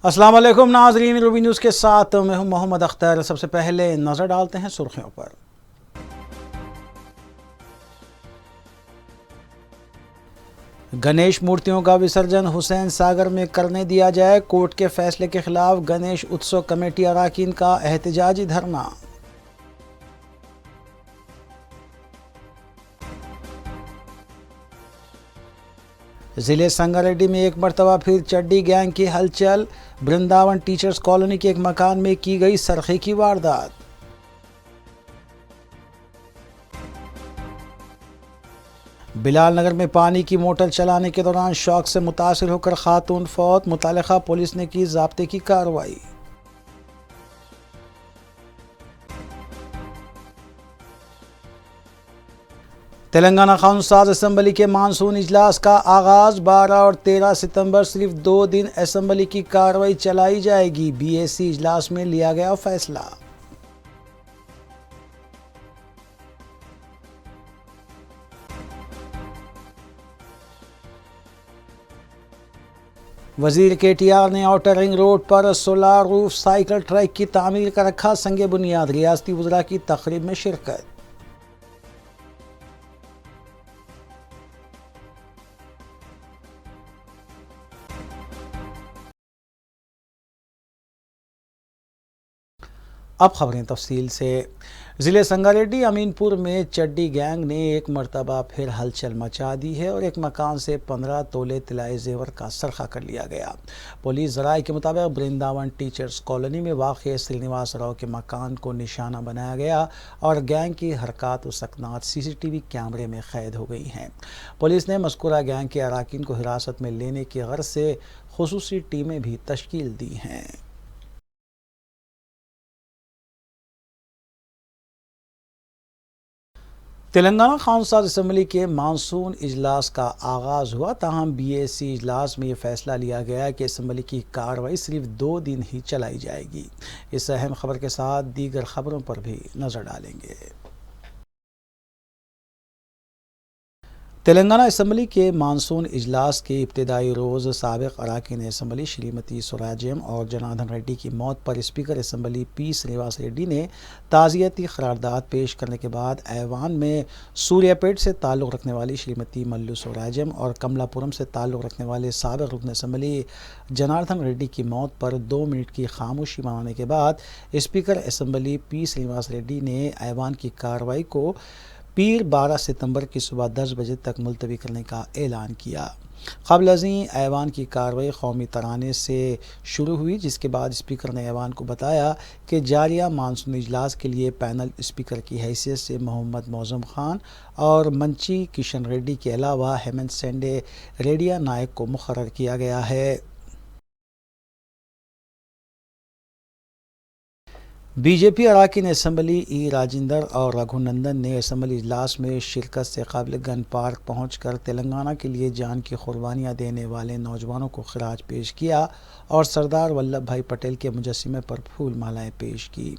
अस्सलाम वालेकुम नाज़रीन, रूबी न्यूज़ के साथ मैं हूं मोहम्मद अख्तर। सबसे पहले नज़र डालते हैं सुर्खियों पर। गणेश मूर्तियों का विसर्जन हुसैन सागर में करने दिया जाए, कोर्ट के फैसले के खिलाफ गणेश उत्सव कमेटी अरकान का एहतजाजी धरना। ज़िले संगारेड्डी में एक मरतबा फिर चड्डी गैंग की हलचल, वृंदावन टीचर्स कॉलोनी के एक मकान में की गई सरखे की वारदात। बिलाल नगर में पानी की मोटर चलाने के दौरान शॉक से मुतासिर होकर खातून फौत, मुतल्लिका पुलिस ने की ज़ाब्ते की कार्रवाई। तेलंगाना कानून-साज असम्बली के मानसून इजलास का आगाज़, 12 और 13 सितंबर सिर्फ 2 दिन असम्बली की कार्रवाई चलाई जाएगी। BAC इजलास में लिया गया फैसला। वजीर KTR ने आउटर रिंग रोड पर सोलार रूफ साइकिल ट्रैक की तामीर का रखा संगे बुनियाद, रियासती वज़रा की तकरीब में शिरकत। अब खबरें तफसील से। ज़िले संगारेड्डी अमीनपुर में चड्डी गैंग ने एक मरतबा फिर हलचल मचा दी है और एक मकान से 15 तोले तिलाई जेवर का सरखा कर लिया गया। पुलिस ज़राए के मुताबिक वृंदावन टीचर्स कॉलोनी में वाक़ श्रीनिवास राव के मकान को निशाना बनाया गया और गैंग की हरकत व सकनात CCTV कैमरे में कैद हो गई हैं। पुलिस ने मज़कूरा गैंग के अरकान को हिरासत में लेने की गर्ज से खुसूसी टीमें भी तश्कील दी हैं। तेलंगाना कानून-साज असम्बली के मानसून इजलास का आगाज़ हुआ, ताहम BAC इजलास में ये फैसला लिया गया कि असम्बली की कार्रवाई सिर्फ 2 दिन ही चलाई जाएगी। इस अहम खबर के साथ दीगर खबरों पर भी नज़र डालेंगे। तेलंगाना असम्बली के मानसून इजलास के इब्तदाई रोज़ साबिक़ अरकान असम्बली श्रीमती स्वराज्यम और जनार्दन रेड्डी की मौत पर speaker assembly P Srinivas Reddy ने ताज़ियती करारदाद पेश करने के बाद ऐवान में सूर्यापेट से ताल्लुक़ रखने वाली श्रीमती मल्लू स्वराज्यम और कमलापुरम से ताल्लुक़ रखने वाले साबिक़ रुकन असम्बली जनार्दन रेड्डी की मौत पर 2 मिनट की खामोशी मनाने के बाद speaker assembly P Srinivas Reddy ने ऐवान की कार्रवाई को पीर 12 सितंबर की सुबह 10 बजे तक मुलतवी करने का ऐलान किया। क़ब्ल अज़ीं ऐवान की कार्रवाई कौमी तराने से शुरू हुई, जिसके बाद स्पीकर ने ऐवान को बताया कि जारिया मानसून इजलास के लिए पैनल स्पीकर की हैसियत से मोहम्मद मौज़म खान और मंची किशन रेड्डी के अलावा हेमंत सेंडे रेडिया नायक को मुक़र्रर किया गया है। BJP अरकान असम्बली E राजेंद्र और रघुनंदन ने असम्बली इजलास में शिरकत से कबल गन पार्क पहुंचकर तेलंगाना के लिए जान की कुर्बानियाँ देने वाले नौजवानों को खिराज पेश किया और सरदार वल्लभ भाई पटेल के मुजस्समे पर फूल मालाएँ पेश की।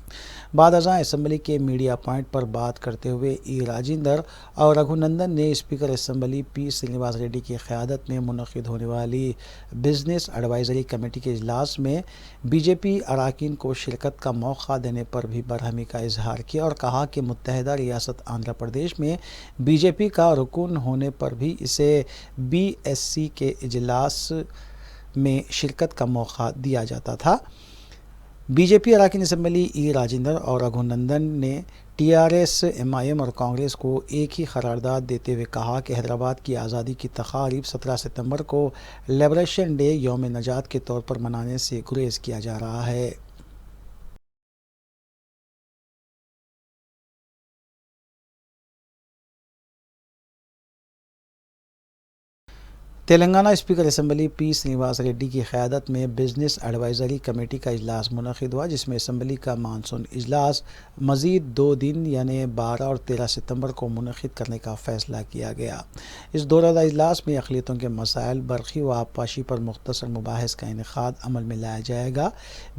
बाद अज़ां असम्बली के मीडिया पॉइंट पर बात करते हुए E राजेंद्र और रघुनंदन ने speaker assembly P Srinivas Reddy की क़यादत में मुनक़िद होने वाली बिजनेस एडवाइज़री कमेटी के इजलास में BJP अरकान को शिरकत का मौका देने पर भी बरहमी का इजहार किया और कहा कि मुत्तहिदा रियासत आंध्र प्रदेश में BJP का रुकन होने पर भी इसे BSC के इजलास में शिरकत का मौका दिया जाता था। BJP अरकान असम्बली E राजेंद्र और रघुनंदन ने TRS, MIM और कांग्रेस को एक ही करारदाद देते हुए कहा कि हैदराबाद की आज़ादी की तक़ारीब 17 सितंबर को लिबरेशन डे यौम नजात के तौर पर मनाने से गुरेज़ किया जा रहा है। Telangana speaker assembly P Srinivas Reddy की क़यादत में बिजनेस एडवाइज़री कमेटी का इजलास मुनक़िद हुआ, जिसमें असम्बली का मानसून इजलास मज़ीद 2 दिन यानी 12 और 13 सितंबर को मुनक़िद करने का फ़ैसला किया गया। इस दौरान इजलास में अक़लियतों के मसाइल, बरक़ी व आबपाशी पर मुख्तसर मुबाहिस का इनेक़ाद अमल में लाया जाएगा।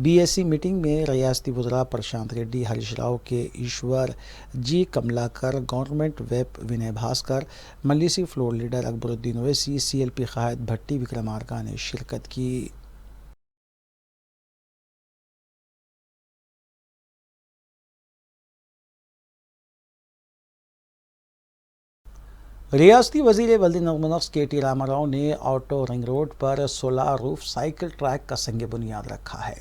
BAC मीटिंग में रियासती वज़रा प्रशांत Reddy, Harish Rao K Eshwar G Kamalakar, government whip Vinay Bhaskar, मल्लीसी floor leader Akbaruddin Owaisi, CLP क़ायद भट्टी विक्रमार्का ने शिरकत की। रियासती वजीर बल्दी के टी रामाराव ने ऑटो रिंग रोड पर सोलर रूफ साइकिल ट्रैक का संग बुनियाद रखा है।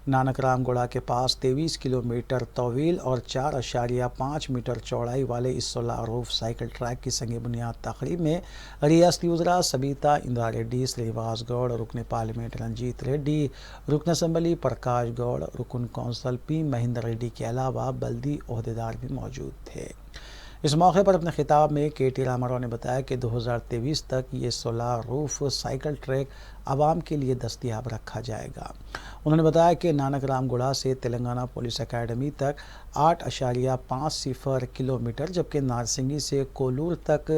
नानक रामगुड़ा के पास 23 किलोमीटर तवील और 4.5 मीटर चौड़ाई वाले इस सोलर रूफ साइकिल ट्रैक की संग बुनियाद तकरीब में रियासती वज़रा सबीता इंदिरा रेड्डी, श्रीनिवास गौड़, रुकन पार्लियामेंट रंजीत रेड्डी, रुकन असम्बली प्रकाश गौड़, रुकन कौंसल पी महेंद्र रेड्डी के अलावा बल्दी ओहदेदार भी मौजूद थे। इस मौके पर अपने खिताब में के टी रामाराव ने बताया कि 2023 तक ये सोलर रूफ साइकिल ट्रैक आवाम के लिए दस्तयाब रखा जाएगा। उन्होंने बताया कि नानक रामगुड़ा से तेलंगाना पुलिस एकेडमी तक 8.50 किलोमीटर, जबकि नारसिंगी से कोलूर तक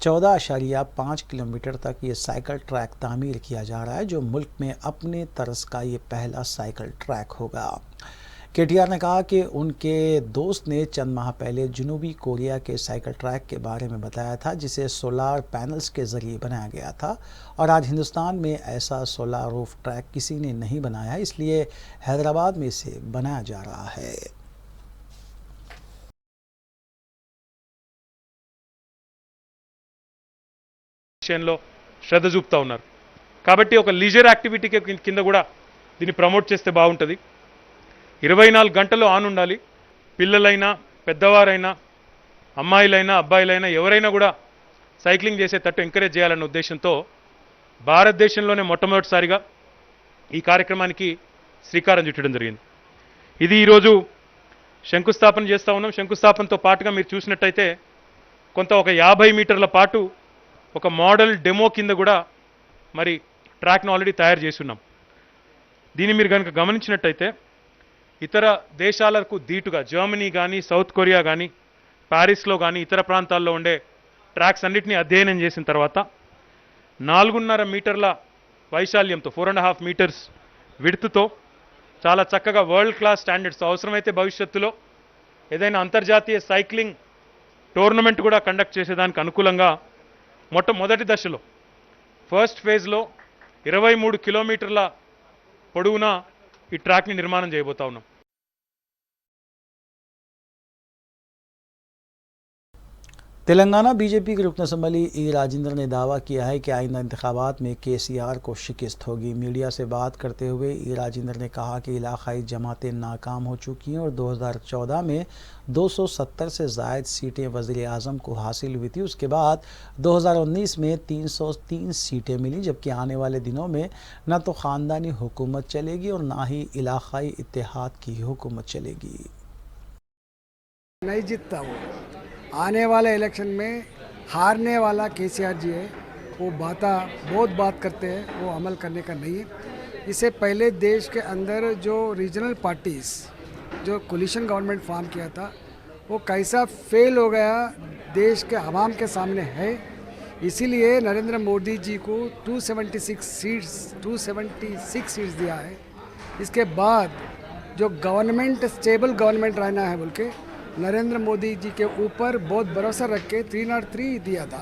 14.5 किलोमीटर तक ये साइकिल ट्रैक तामीर किया जा रहा है, जो मुल्क में अपने तर्ज का ये पहला साइकिल ट्रैक होगा। केटीआर ने कहा कि उनके दोस्त ने चंद माह पहले जनूबी कोरिया के साइकिल ट्रैक के बारे में बताया था, जिसे सोलार पैनल्स के ज़रिए बनाया गया था, और आज हिंदुस्तान में ऐसा सोलार रूफ ट्रैक किसी ने नहीं बनाया, इसलिए हैदराबाद में इसे बनाया जा रहा है। విషయంలో శ్రద్ధ చూపుతా ఉన్నారు కాబట్టి ఒక లీజర్ యాక్టివిటీ కింద కూడా దీన్ని ప్రమోట్ చేస్తే బాగుంటుంది। 24 గంటలు ఆన్ ఉండాలి। పిల్లలైనా పెద్దవారైనా అమ్మాయిలైనా అబ్బాయిలైనా ఎవరైనా కూడా సైక్లింగ్ చేసేటట్టు ఎంకరేజ్ చేయాలన్న ఉద్దేశంతో భారతదేశంలోనే మొట్టమొదటిసారిగా ఈ కార్యక్రమానికి శ్రీకారం చుట్టడం జరిగింది। ఇది ఈరోజు శంకుస్థాపన చేస్తూ ఉన్నాం। శంకుస్థాపనతో పాటుగా మీరు చూసినట్టయితే కొంత ఒక 50 మీటర్ల పాటు ఒక మోడల్ డెమో కింద కూడా మరి ట్రాక్ను ఆల్రెడీ తయారు చేసి ఉన్నాం। దీన్ని మీరు కనుక గమనించినట్టయితే ఇతర దేశాలకు దీటుగా జర్మనీ కానీ, సౌత్ కొరియా కానీ, ప్యారిస్లో కానీ ఇతర ప్రాంతాల్లో ఉండే ట్రాక్స్ అన్నిటినీ అధ్యయనం చేసిన తర్వాత 4.5 మీటర్ల వైశాల్యంతో 4.5 మీటర్స్ విడ్త్తో చాలా చక్కగా వరల్డ్ క్లాస్ స్టాండర్డ్స్, అవసరమైతే భవిష్యత్తులో ఏదైనా అంతర్జాతీయ సైక్లింగ్ టోర్నమెంట్ కూడా కండక్ట్ చేసేదానికి అనుకూలంగా మొదటి దశలో ఫస్ట్ ఫేజ్లో 23 కిలోమీటర్ల పొడవున ఈ ట్రాక్ని నిర్మాణం చేయబోతా ఉన్నాం। तेलंगाना बीजेपी के रुकन असम्बली ई राजेंद्र ने दावा किया है कि आइंदा इंतखाबात में केसीआर को शिकस्त होगी। मीडिया से बात करते हुए ई राजेंद्र ने कहा कि इलाकाई जमातें नाकाम हो चुकी हैं और 2014 में 270 से ज़ायद सीटें वज़ीर आज़म को हासिल हुई थी। उसके बाद 2019 में 303 सीटें मिली, जबकि आने वाले दिनों में न तो ख़ानदानी हुकूमत चलेगी और ना ही इलाकाई इत्तेहाद की हुकूमत चलेगी। नहीं जीतता वो, आने वाले इलेक्शन में हारने वाला केसीआर जी है। वो बहुत बात करते हैं, वो अमल करने का नहीं है। इससे पहले देश के अंदर जो रीजनल पार्टीज़ जो कोलिशन गवर्नमेंट फॉर्म किया था, वो कैसा फेल हो गया देश के आवाम के सामने है। इसीलिए नरेंद्र मोदी जी को 276 सीट्स दिया है। इसके बाद जो गवर्नमेंट स्टेबल गवर्नमेंट रहना है बोल के नरेंद्र मोदी जी के ऊपर बहुत भरोसा रख के 303 दिया था।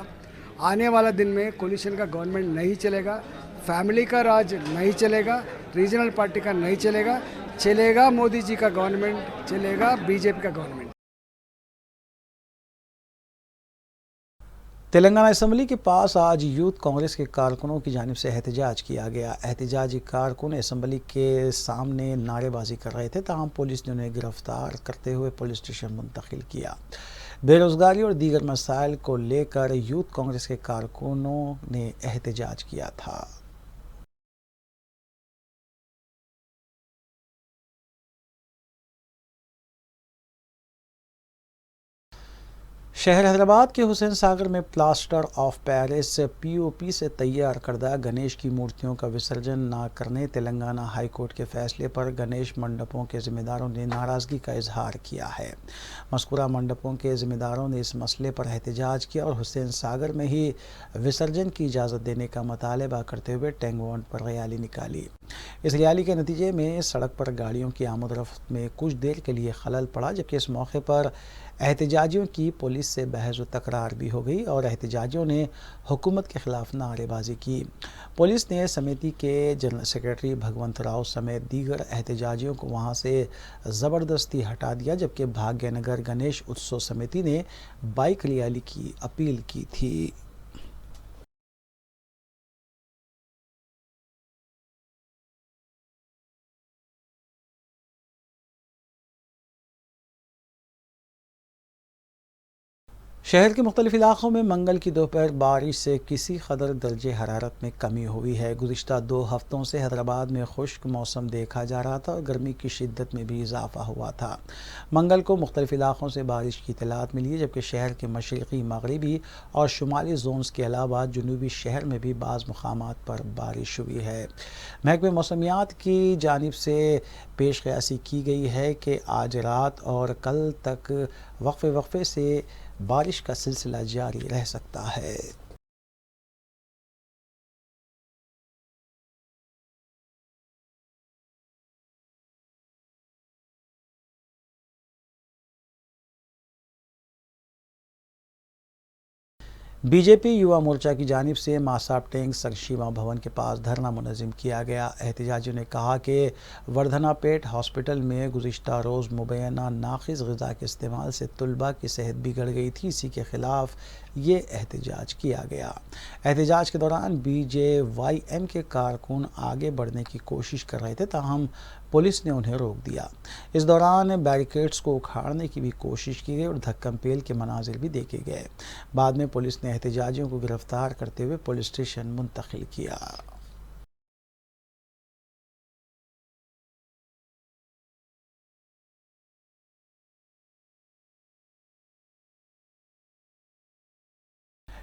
आने वाला दिन में कोलिशन का गवर्नमेंट नहीं चलेगा, फैमिली का राज नहीं चलेगा, रीजनल पार्टी का नहीं चलेगा मोदी जी का गवर्नमेंट चलेगा, बीजेपी का गवर्नमेंट। तेलंगाना असम्बली के पास आज यूथ कांग्रेस के कारकुनों की जानिब से एहतजाज किया गया। एहतजाजी कारकुन असम्बली के सामने नारेबाजी कर रहे थे, ताहम पुलिस ने उन्हें गिरफ्तार करते हुए पुलिस स्टेशन मुंतकिल किया। बेरोजगारी और दीगर मसाइल को लेकर यूथ कांग्रेस के कारकुनों ने एहतजाज किया था। शहर हैदराबाद के हुसैन सागर में प्लास्टर ऑफ पेरिस पीओपी से तैयार करदा गणेश की मूर्तियों का विसर्जन न करने तेलंगाना हाई कोर्ट के फैसले पर गणेश मंडपों के ज़िम्मेदारों ने नाराज़गी का इजहार किया है। मज़कूरा मंडपों के ज़िम्मेदारों ने इस मसले पर एहतजाज किया और हुसैन सागर में ही विसर्जन की इजाज़त देने का मुतालबा करते हुए टैंगवांड पर रैली निकाली। इस रैली के नतीजे में सड़क पर गाड़ियों की आमद रफ्त में कुछ देर के लिए खलल पड़ा, जबकि इस मौके पर एहतजाजियों की पुलिस से बहस व तकरार भी हो गई और एहतजाजियों ने हुकूमत के खिलाफ नारेबाजी की। पुलिस ने समिति के जनरल सेक्रेटरी भगवंत राव समेत दीगर एहतजाजियों को वहां से ज़बरदस्ती हटा दिया, जबकि भाग्यनगर गणेश उत्सव समिति ने बाइक रैली की अपील की थी। शहर के मुख्तलिफ इलाकों में मंगल की दोपहर बारिश से किसी कदर दर्जे हरारत में कमी हुई है। गुज़िश्ता 2 हफ्तों से हैदराबाद में खुश्क मौसम देखा जा रहा था और गर्मी की शिद्दत में भी इजाफा हुआ था। मंगल को मुख्तलिफ इलाकों से बारिश की इतलात मिली है, जबकि शहर के मशरक़ी, मगरबी और शुमाली जोन्स के अलावा जनूबी शहर में भी बाज़ मुकामात पर बारिश हुई है। महकमे मौसमियात की जानिब से पेश क़यासी की गई है कि आज रात और कल तक वक्फे से बारिश का सिलसिला जारी रह सकता है। बीजेपी युवा मोर्चा की जानिब से मासाब टैंक संशीमा भवन के पास धरना मुनज़्ज़म किया गया। एहतजाजियों ने कहा कि वर्धना पेट हॉस्पिटल में गुज़िश्ता रोज़ मुबैना नाक़िस ग़िज़ा के इस्तेमाल से तलबा की सेहत बिगड़ गई थी। इसी के ख़िलाफ़ ये एहतजाज किया गया। एहतजाज के दौरान BJYM के कारकुन आगे बढ़ने की कोशिश कर रहे थे, ताहम पुलिस ने उन्हें रोक दिया। इस दौरान बैरिकेड्स को उखाड़ने की भी कोशिश की गई और धक्कम पेल के मनाजिर भी देखे गए। बाद में पुलिस ने एहतजाजियों को गिरफ्तार करते हुए पुलिस स्टेशन मुंतकिल किया।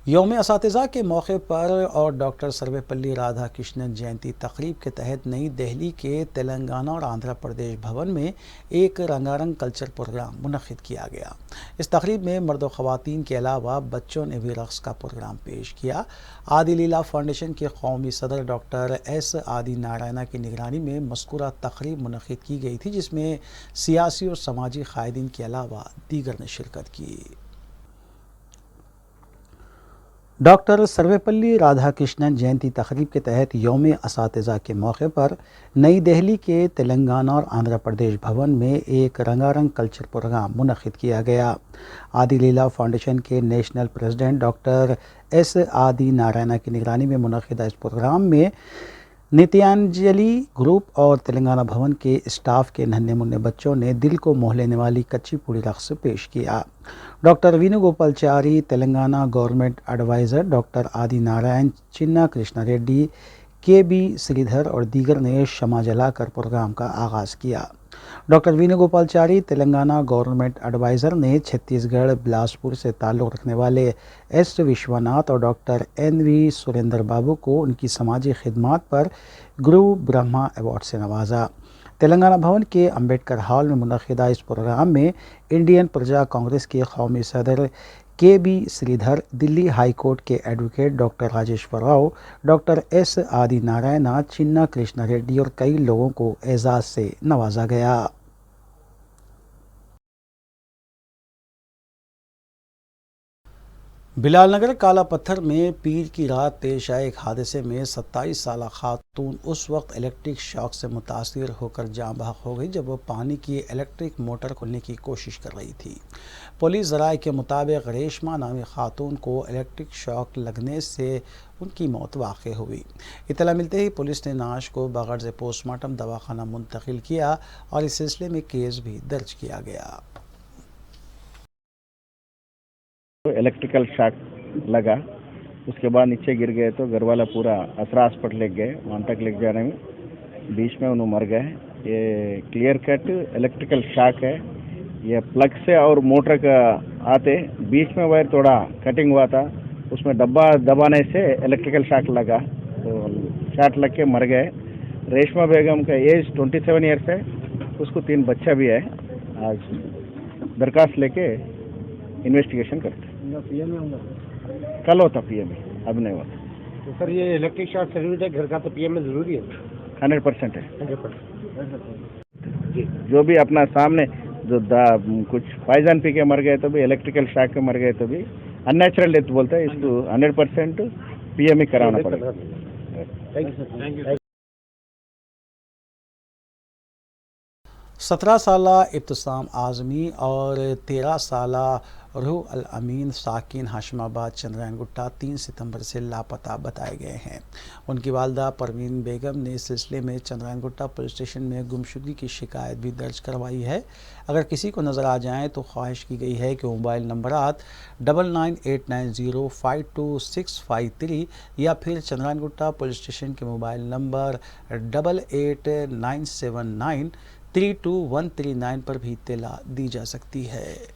यौम असातिज़ा के मौके पर और डॉक्टर सर्वेपल्ली राधाकृष्णन जयंती तकरीब के तहत नई दिल्ली के तेलंगाना और आंध्र प्रदेश भवन में एक रंगारंग कल्चर प्रोग्राम मुनक़्क़िद किया गया। इस तकरीब में मर्द व ख़वातीन के अलावा बच्चों ने भी रक़्स का प्रोग्राम पेश किया। आदि लीला फाउंडेशन के कौमी सदर डॉक्टर S आदि नारायणा की निगरानी में मज़कूरा तकरीब मुनक़्क़िद की गई थी, जिसमें सियासी और समाजी क़ायदीन के अलावा दीगर ने शिरकत की। डॉक्टर सर्वेपल्ली राधाकृष्णन जयंती तकरीब के तहत यौम असातिज़ा के मौके पर नई दिल्ली के तेलंगाना और आंध्र प्रदेश भवन में एक रंगारंग कल्चर प्रोग्राम मुनक़्क़िद किया गया। आदि लीला फाउंडेशन के national president doctor S Adi Narayana की निगरानी में मुनक़्क़िदा इस प्रोग्राम में नित्यांजलि ग्रुप और तेलंगाना भवन के स्टाफ के नन्हे मुन्ने बच्चों ने दिल को मोह लेने वाली कच्ची पूड़ी रक़्स पेश किया। Doctor Venugopalachari, Telangana government adviser doctor Adi Narayan, चिन्ना कृष्णा रेड्डी, KB श्रीधर और दीगर ने शमा जलाकर प्रोग्राम का आगाज़ किया। Doctor Venugopalachari, Telangana government adviser ने छत्तीसगढ़ बिलासपुर से ताल्लुक़ रखने वाले S विश्वनाथ और डॉक्टर NV सुरेंद्र बाबू को उनकी समाजी खिदमात पर गुरु ब्रह्मा अवार्ड से नवाजा। तेलंगाना भवन के अम्बेडकर हॉल में मुनक़्क़िदा इस प्रोग्राम में इंडियन प्रजा कांग्रेस के कौमी सदर KB Sridhar, Delhi High Court के advocate doctor Rajeshwar Rao, doctor S Adi Narayana, चिन्ना कृष्णा रेड्डी और कई लोगों को एजाज़ से नवाजा गया। बिलालनगर काला पत्थर में पीर की रात पेश आए एक हादसे में 27 साला खातून उस वक्त इलेक्ट्रिक शॉक से मुतासिर होकर जाँ बहक हो गई जब वो पानी की इलेक्ट्रिक मोटर खोलने की कोशिश कर रही थी। पुलिस ज़राए के मुताबिक रेशमा नामी खातून को इलेक्ट्रिक शॉक लगने से उनकी मौत वाक़ हुई। इत्तला मिलते ही पुलिस ने नाश को बगैर से पोस्टमार्टम दवाखाना मुंतकिल किया और इस सिलसिले में केस भी दर्ज किया गया। इलेक्ट्रिकल शॉक लगा, उसके बाद नीचे गिर गए तो घर वाला पूरा असरा हॉस्पिटल ले गए। वहाँ तक ले जाने में बीच में उन्होंने मर गए। ये क्लियर कट इलेक्ट्रिकल शॉक है। ये प्लग से और मोटर का आते बीच में वायर थोड़ा कटिंग हुआ था, उसमें डब्बा दबाने से इलेक्ट्रिकल शॉक लगा तो शॉट लग के मर गए। रेशमा बेगम का एज 27 ईयर्स है, उसको 3 बच्चा भी है। आज दरखास्त लेके इन्वेस्टिगेशन करते हैं। PM में होगा, कल होता PM में, अब नहीं होता। तो सर ये इलेक्ट्रिक शॉर्ट सर्किट है घर का, तो PM में ज़रूरी है? 100% है। 100%। जो भी अपना सामने जो कुछ पॉइजन पी के मर गए तो भी, इलेक्ट्रिकल शॉक के मर गए तो भी अननेचुरल डेथ बोलते हैं इसको। 100% PME कराना पड़ेगा। Thank you sir, thank you. 17 साला इब्तिसाम आज़मी और 13 साला रूह अल अमीन साकिन हाशिमाबाद चंद्रायन गुट्टा 3 सितंबर से लापता बताए गए हैं। उनकी वालदा परवीन बेगम ने इस सिलसिले में चंद्रायन गुट्टा पुलिस स्टेशन में गुमशुदगी की शिकायत भी दर्ज करवाई है। अगर किसी को नज़र आ जाएं तो ख्वाहिश की गई है कि मोबाइल नंबरात 9989052653 या फिर चंद्रायन गुट्टा पुलिस स्टेशन के मोबाइल नंबर 8897932139 पर भी इत्तला दी जा सकती है।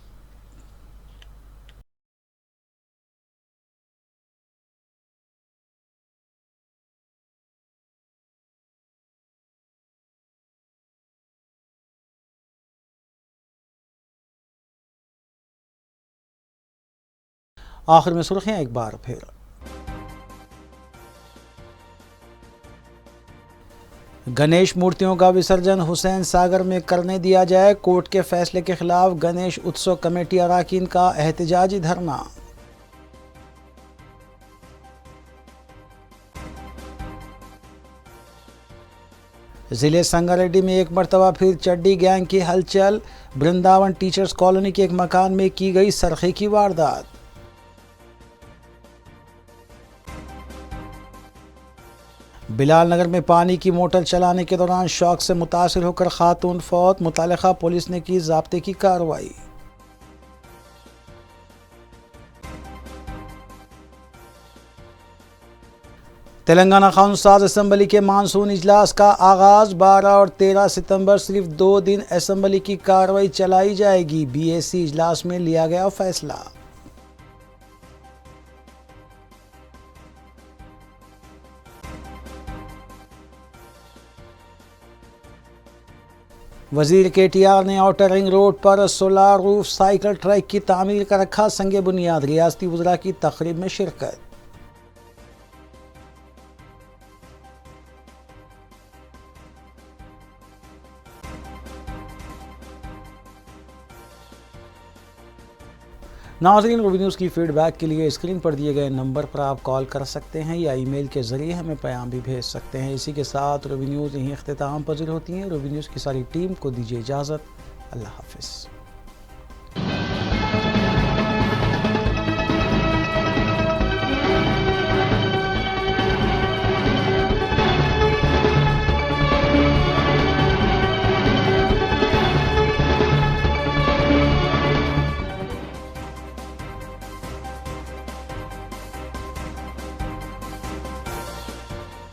आखिर में सुर्खियां एक बार फिर। गणेश मूर्तियों का विसर्जन हुसैन सागर में करने दिया जाए, कोर्ट के फैसले के खिलाफ गणेश उत्सव कमेटी अरकान का एहतजाजी धरना। जिले संगारेड्डी में एक मरतबा फिर चड्डी गैंग की हलचल, वृंदावन टीचर्स कॉलोनी के एक मकान में की गई सरखे की वारदात। बिलाल नगर में पानी की मोटर चलाने के दौरान शॉक से मुतासिर होकर खातून फौत, मुतालिका पुलिस ने की ज़ाब्ते की कार्रवाई। तेलंगाना कानून साज असम्बली के मानसून इजलास का आगाज, 12 और 13 सितंबर सिर्फ 2 दिन असम्बली की कार्रवाई चलाई जाएगी। BAC इजलास में लिया गया फैसला। वजीर KTR ने आउटर रिंग रोड पर सोलार रूफ साइकिल ट्रैक की तामीर का रखा संगे बुनियाद, रियासती वज़रा की तकरीब में शिरकत। नाज़रीन, रूबी न्यूज़ की फीडबैक के लिए स्क्रीन पर दिए गए नंबर पर आप कॉल कर सकते हैं या ईमेल के ज़रिए हमें पैगाम भी भेज सकते हैं। इसी के साथ रूबी न्यूज़ यहीं इख्तिताम पज़ीर होती हैं। रूबी न्यूज़ की सारी टीम को दीजिए इजाज़त। अल्लाह हाफ़िज़।